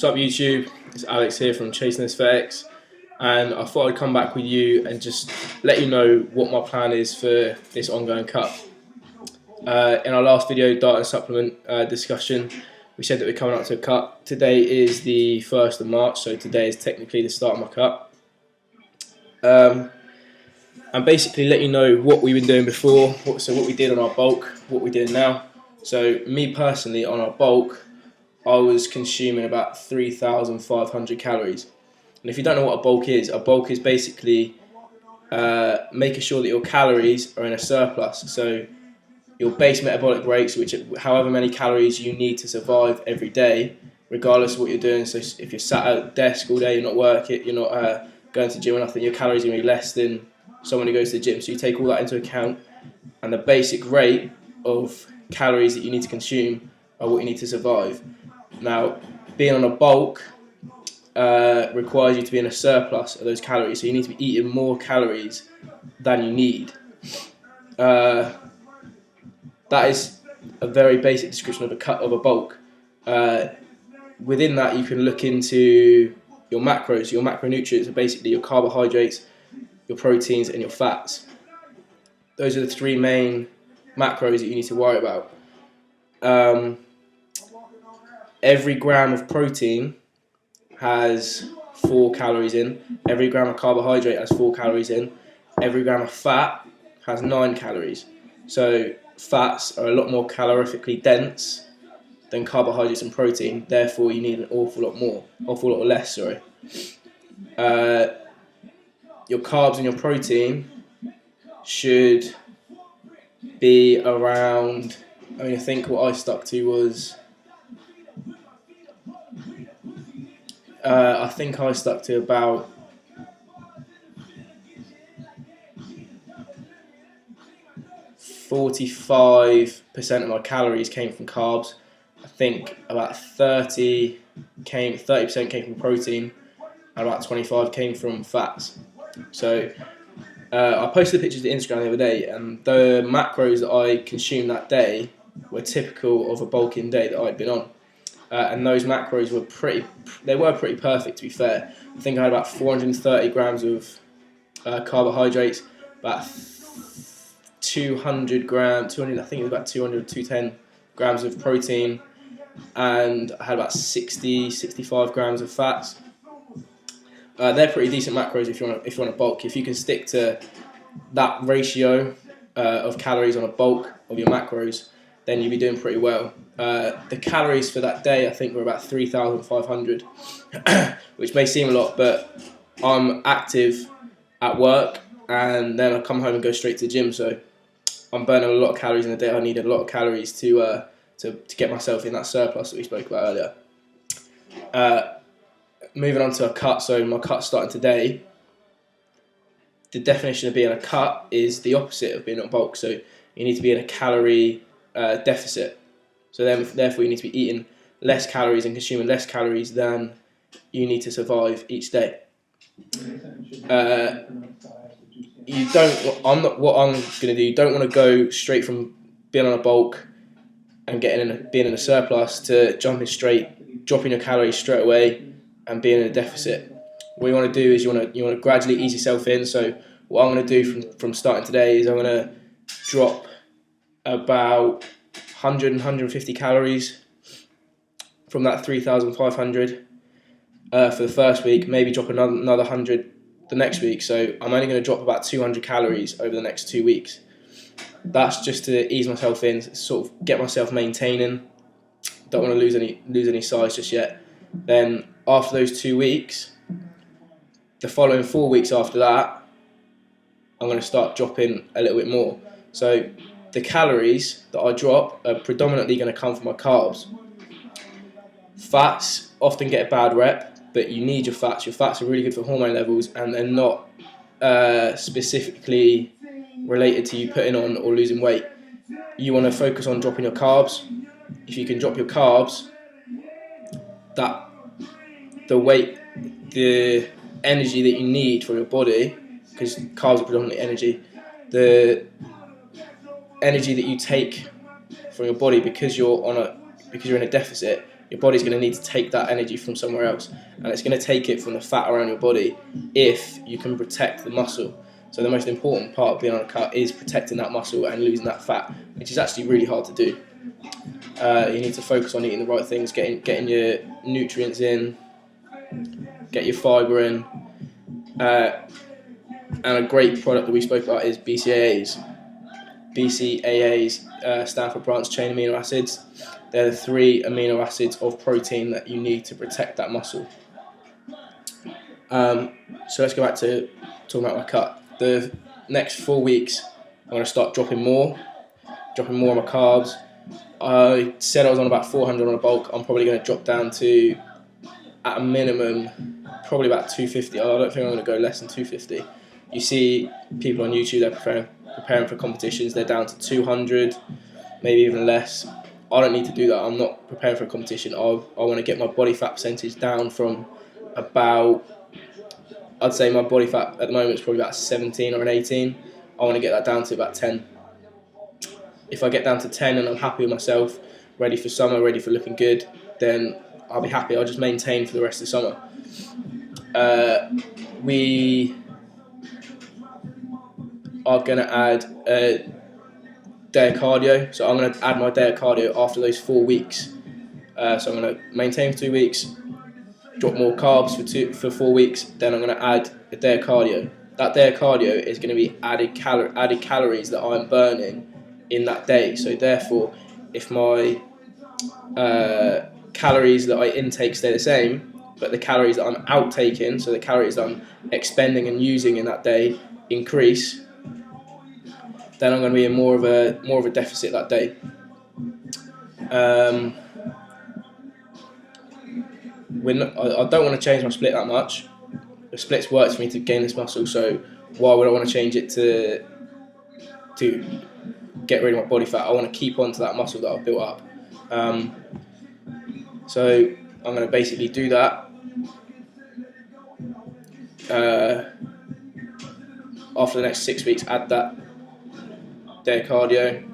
What's up YouTube, it's Alex here from Chasing Aesthetics, and I thought I'd come back with you and just let you know what my plan is for this ongoing cut. In our last video, diet and supplement discussion, we said that we're coming up to a cut. Today is the 1st of March, so today is technically the start of my cut. And basically let you know what we've been doing before, what we did on our bulk, what we're doing now. So me personally, on our bulk, I was consuming about 3,500 calories. And if you don't know what a bulk is basically making sure that your calories are in a surplus. So your base metabolic rates, which however many calories you need to survive every day, regardless of what you're doing. So if you're sat at a desk all day, you're not working, you're not going to the gym or nothing, your calories are going to be less than someone who goes to the gym. So you take all that into account, and the basic rate of calories that you need to consume are what you need to survive. Now, being on a bulk requires you to be in a surplus of those calories, so you need to be eating more calories than you need. That is a very basic description of a bulk. Within that, you can look into your macros. Your macronutrients are basically your carbohydrates, your proteins, and your fats. Those are the three main macros that you need to worry about. Every gram of protein has 4 calories in. Every gram of carbohydrate has 4 calories in. Every gram of fat has 9 calories. So fats are a lot more calorifically dense than carbohydrates and protein. Therefore, you need an awful lot less. Your carbs and your protein should be around. I think what I stuck to was. I think I stuck to about 45% of my calories came from carbs. I think about 30% came from protein, and about 25% came from fats. So I posted pictures to Instagram the other day, and the macros that I consumed that day were typical of a bulking day that I'd been on. And those macros were pretty perfect, to be fair. I think I had about 430 grams of carbohydrates, about 210 grams of protein, and I had about 65 grams of fats. They're pretty decent macros if you want to bulk. If you can stick to that ratio of calories on a bulk of your macros, then you'll be doing pretty well. The calories for that day, I think, were about 3,500, which may seem a lot, but I'm active at work, and then I come home and go straight to the gym, so I'm burning a lot of calories in a day. I needed a lot of calories to get myself in that surplus that we spoke about earlier. Moving on to a cut, so my cut's starting today. The definition of being a cut is the opposite of being on bulk, so you need to be in a calorie deficit. So therefore you need to be eating less calories and consuming less calories than you need to survive each day. What I'm going to do, you don't want to go straight from being on a bulk and being in a surplus to jumping straight, dropping your calories straight away and being in a deficit. What you want to do is you want to gradually ease yourself in. So what I'm going to do from starting today is I'm going to drop about 150 calories from that 3,500 for the first week, maybe drop another 100 the next week. So I'm only going to drop about 200 calories over the next 2 weeks. That's just to ease myself in, sort of get myself maintaining. Don't want to lose any size just yet. Then after those 2 weeks, the following 4 weeks after that, I'm going to start dropping a little bit more. So the calories that I drop are predominantly going to come from my carbs. Fats often get a bad rep, but you need your fats. Your fats are really good for hormone levels, and they're not specifically related to you putting on or losing weight. You want to focus on dropping your carbs. If you can drop your carbs, the energy that you need from your body, because carbs are predominantly energy, the energy that you take from your body because you're in a deficit, your body's going to need to take that energy from somewhere else, and it's going to take it from the fat around your body if you can protect the muscle. So the most important part of being on a cut is protecting that muscle and losing that fat, which is actually really hard to do. You need to focus on eating the right things, getting your nutrients in, get your fibre in, and a great product that we spoke about is BCAAs. BCAAs stand for branched chain amino acids. They're the 3 amino acids of protein that you need to protect that muscle. So let's go back to talking about my cut. The next 4 weeks, I'm going to start dropping more on my carbs. I said I was on about 400 on a bulk. I'm probably going to drop down to, at a minimum, probably about 250. I don't think I'm going to go less than 250. You see people on YouTube, they're preparing for competitions, they're down to 200, maybe even less. I don't need to do that. I'm not preparing for a competition. I want to get my body fat percentage down from about, I'd say my body fat at the moment is probably about 17 or an 18. I want to get that down to about 10. If I get down to 10 and I'm happy with myself, ready for summer, ready for looking good, then I'll be happy. I'll just maintain for the rest of the summer. We are going to add a day of cardio. So I'm going to add my day of cardio after those 4 weeks. So I'm going to maintain for 2 weeks, drop more carbs for 4 weeks, then I'm going to add a day of cardio. That day of cardio is going to be added calories that I'm burning in that day. So therefore, if my calories that I intake stay the same, but the calories that I'm outtaking, so the calories that I'm expending and using in that day, increase, then I'm going to be in more of a deficit that day. I don't want to change my split that much. The splits works for me to gain this muscle, so why would I want to change it to get rid of my body fat? I want to keep on to that muscle that I've built up. So I'm going to basically do that. After the next 6 weeks, add that day of cardio.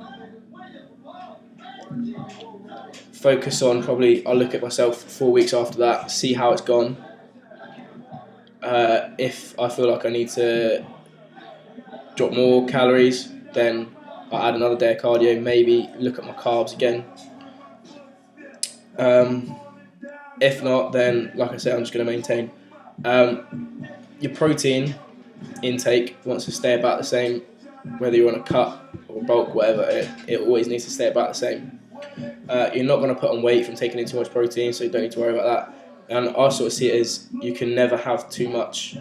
Focus on I'll look at myself 4 weeks after that, see how it's gone. If I feel like I need to drop more calories, then I'll add another day of cardio, maybe look at my carbs again. If not, then like I said, I'm just going to maintain. Your protein intake wants to stay about the same, whether you're on a cut or bulk, whatever, it always needs to stay about the same. You're not going to put on weight from taking in too much protein, so you don't need to worry about that. And I sort of see it as you can never have too much.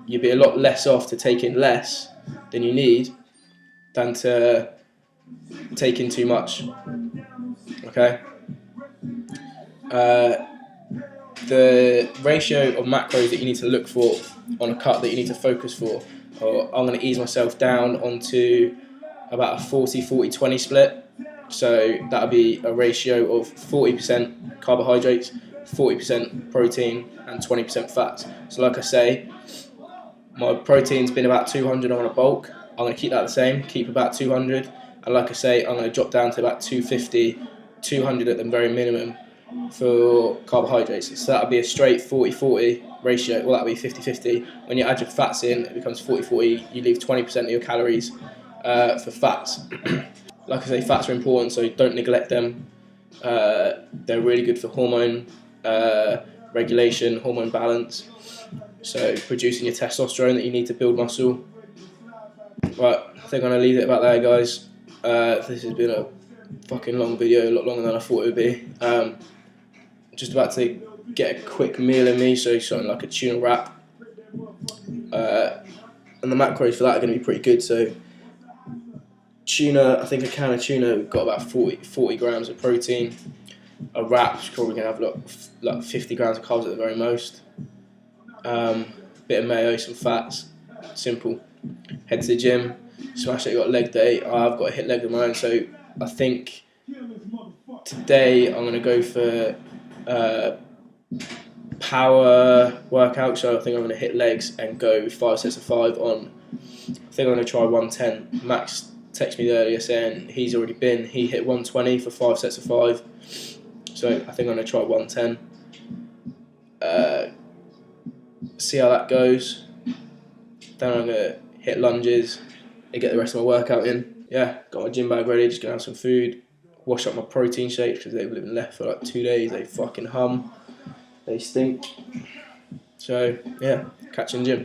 You'd be a lot less off to take in less than you need than to take in too much. Okay? The ratio of macros that you need to look for on a cut, that you need to focus for, I'm going to ease myself down onto about a 40-40-20 split. So that would be a ratio of 40% carbohydrates, 40% protein, and 20% fats. So like I say, my protein's been about 200 on a bulk. I'm going to keep that the same, keep about 200. And like I say, I'm going to drop down to about 250, 200 at the very minimum for carbohydrates. So that would be a straight 40-40 ratio. Well, that would be 50-50. When you add your fats in, it becomes 40-40. You leave 20% of your calories for fats. Like I say, fats are important, so don't neglect them. They're really good for hormone regulation, hormone balance. So producing your testosterone that you need to build muscle. Right, I think I'm going to leave it about there, guys. This has been a fucking long video, a lot longer than I thought it would be. Just about to get a quick meal in me, so something like a tuna wrap. And the macros for that are going to be pretty good. So tuna, I think a can of tuna, we've got about 40 grams of protein. A wrap's probably going to have like 50 grams of carbs at the very most. Bit of mayo, some fats. Simple. Head to the gym, smash it. Got leg day. I've got a hit leg of my own, so I think today I'm going to go for power workout. So I think I'm going to hit legs and go 5 sets of 5 on. I think I'm going to try 110. Max texted me earlier saying he hit 120 for 5 sets of 5. So I think I'm going to try 110. See how that goes. Then I'm going to hit lunges and get the rest of my workout in. Yeah, got my gym bag ready, just going to have some food. Wash up my protein shakes because they've been left for like 2 days. They fucking hum. They stink. So, yeah, catch you in the gym.